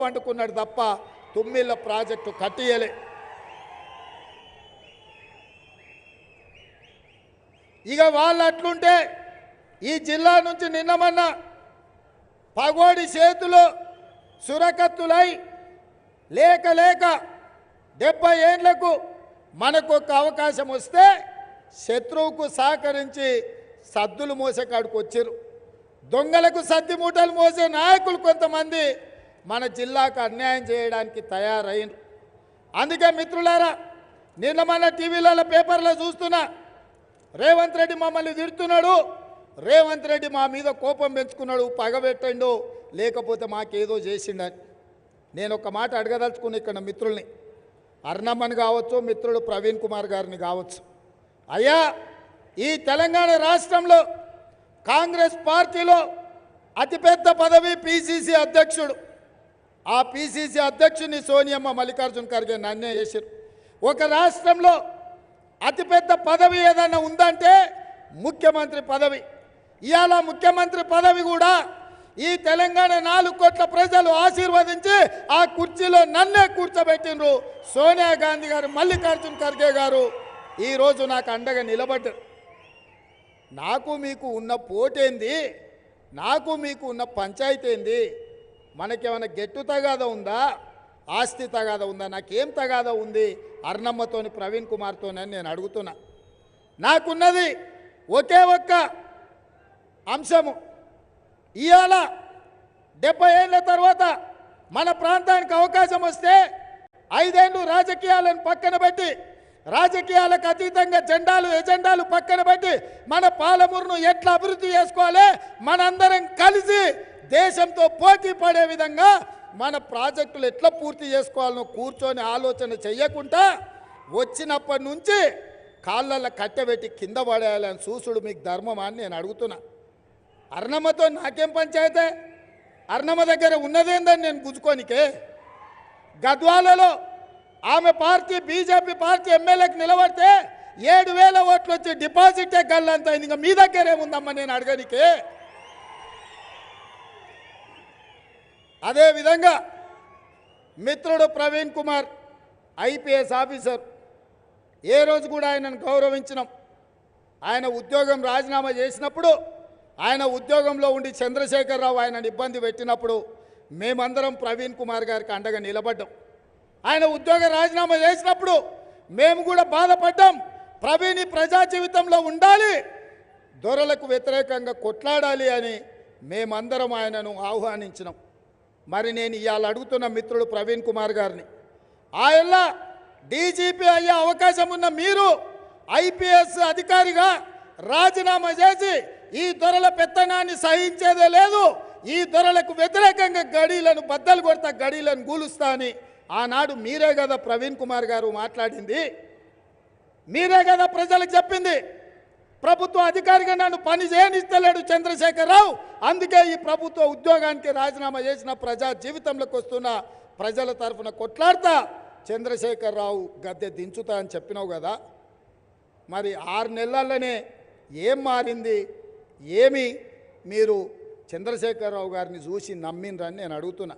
వండుకున్నాడు తప్ప తుమ్మిళ్ళ ప్రాజెక్టు కట్టియలే. ఇక వాళ్ళు అట్లుంటే ఈ జిల్లా నుంచి నిన్నమన్న పగోడి చేతులు సురకత్తులై లేక లేక 70 ఏళ్లకు మనకు ఒక అవకాశం వస్తే శత్రువుకు సహకరించి సద్దులు మోసే కాడికి వచ్చారు. దొంగలకు సద్ది మూటలు మోసే నాయకులు కొంతమంది మన జిల్లాకు అన్యాయం చేయడానికి తయారైన. అందుకే మిత్రులారా, నిన్న మన టీవీలలో పేపర్లో చూస్తున్నా, రేవంత్ రెడ్డి మమ్మల్ని తిడుతున్నాడు, రేవంత్ రెడ్డి మా మీద కోపం పెంచుకున్నాడు, పగబెట్టండు, లేకపోతే మాకేదో చేసిండని. నేను ఒక మాట అడగదలుచుకుని ఇక్కడ మిత్రుల్ని, అర్ణమ్మని కావచ్చు, మిత్రుడు ప్రవీణ్ కుమార్ గారిని కావచ్చు, అయ్యా ఈ తెలంగాణ రాష్ట్రంలో కాంగ్రెస్ పార్టీలో అతిపెద్ద పదవి పిసిసి అధ్యక్షుడు. ఆ పిసిసి అధ్యక్షుని సోనియమ్మ మల్లికార్జున ఖర్గే నన్నే చేశారు. ఒక రాష్ట్రంలో అతిపెద్ద పదవి ఏదైనా ఉందంటే ముఖ్యమంత్రి పదవి. ఇవాళ ముఖ్యమంత్రి పదవి కూడా ఈ తెలంగాణ 4 కోట్ల ప్రజలు ఆశీర్వదించి ఆ కుర్చీలో నన్నే కూర్చోబెట్టినరు. సోనియా గాంధీ గారు, మల్లికార్జున ఖర్గే గారు ఈరోజు నాకు అండగా నిలబడ్డారు. నాకు మీకు ఉన్న పోటేంది, నాకు మీకు ఉన్న పంచాయతీ ఏంది? మనకేమైనా గెట్టు తగాదా ఉందా, ఆస్తి తగాదా ఉందా? నాకేం తగాదా ఉంది అర్ణమ్మతోని, ప్రవీణ్ కుమార్తోనని నేను అడుగుతున్నా. నాకున్నది ఒకే ఒక్క అంశము, ఇవాళ 70 ఏళ్ళ తర్వాత మన ప్రాంతానికి అవకాశం వస్తే 5 ఏళ్ళు రాజకీయాలను పక్కన పెట్టి, రాజకీయాలకు అతీతంగా జెండాలు ఎజెండాలు పక్కన పెట్టి మన పాలమూరును ఎట్లా అభివృద్ధి చేసుకోవాలి, మనందరం కలిసి దేశంతో పోటీ పడే విధంగా మన ప్రాజెక్టులు ఎట్లా పూర్తి చేసుకోవాలనో కూర్చొని ఆలోచన చెయ్యకుండా వచ్చినప్పటి నుంచి కాళ్ళల్లో కట్టెబెట్టి కింద పడేయాలని చూసుడు మీకు ధర్మమా అని నేను అడుగుతున్నా. అర్ణమ్మతో నాకేం పంచాయతే? అర్ణమ్మ దగ్గర ఉన్నదేందని నేను గుంజుకోనికే. గద్వాలలో ఆమె పార్టీ బీజేపీ పార్టీ ఎమ్మెల్యేకి నిలబడితే 7,000 ఓట్లు వచ్చి డిపాజిటే గల్లంత అయింది. ఇంకా మీ దగ్గర ఏముందమ్మా నేను అడగనికే. అదేవిధంగా మిత్రుడు ప్రవీణ్ కుమార్ ఐపీఎస్ ఆఫీసర్, ఏ రోజు కూడా ఆయనను గౌరవించినాం. ఆయన ఉద్యోగం రాజీనామా చేసినప్పుడు, ఆయన ఉద్యోగంలో ఉండి చంద్రశేఖరరావు ఆయనను ఇబ్బంది పెట్టినప్పుడు మేమందరం ప్రవీణ్ కుమార్ గారికి అండగా నిలబడ్డాం. ఆయన ఉద్యోగ రాజీనామా చేసినప్పుడు మేము కూడా బాధపడ్డాం. ప్రవీణ్ ప్రజా జీవితంలో ఉండాలి, దొరలకు వ్యతిరేకంగా కొట్లాడాలి అని మేమందరం ఆయనను ఆహ్వానించినాం. మరి నేను ఇవాళ అడుగుతున్న మిత్రుడు ప్రవీణ్ కుమార్ గారిని, ఆయన డీజీపీ అయ్యే అవకాశం ఉన్న మీరు ఐపీఎస్ అధికారిగా రాజీనామా చేసి ఈ దొరల పెత్తనాన్ని సహించేదే లేదు, ఈ దొరలకు వ్యతిరేకంగా గడీలను బద్దలు కొడతా, గడీలను గూలుస్తా అని ఆనాడు మీరే కదా ప్రవీణ్ కుమార్ గారు మాట్లాడింది, మీరే కదా ప్రజలకు చెప్పింది. ప్రభుత్వ అధికారిగా నన్ను పని చేయనిస్తలేడు చంద్రశేఖరరావు, అందుకే ఈ ప్రభుత్వ ఉద్యోగానికి రాజీనామా చేసిన ప్రజా జీవితంలోకి వస్తున్న ప్రజల తరఫున కొట్లాడతా చంద్రశేఖరరావు గద్దె దించుతా అని చెప్పినావు కదా. మరి 6 నెలల్లోనే ఏం మారింది? ఏమి మీరు చంద్రశేఖరరావు గారిని చూసి నమ్మినరని నేను అడుగుతున్నా.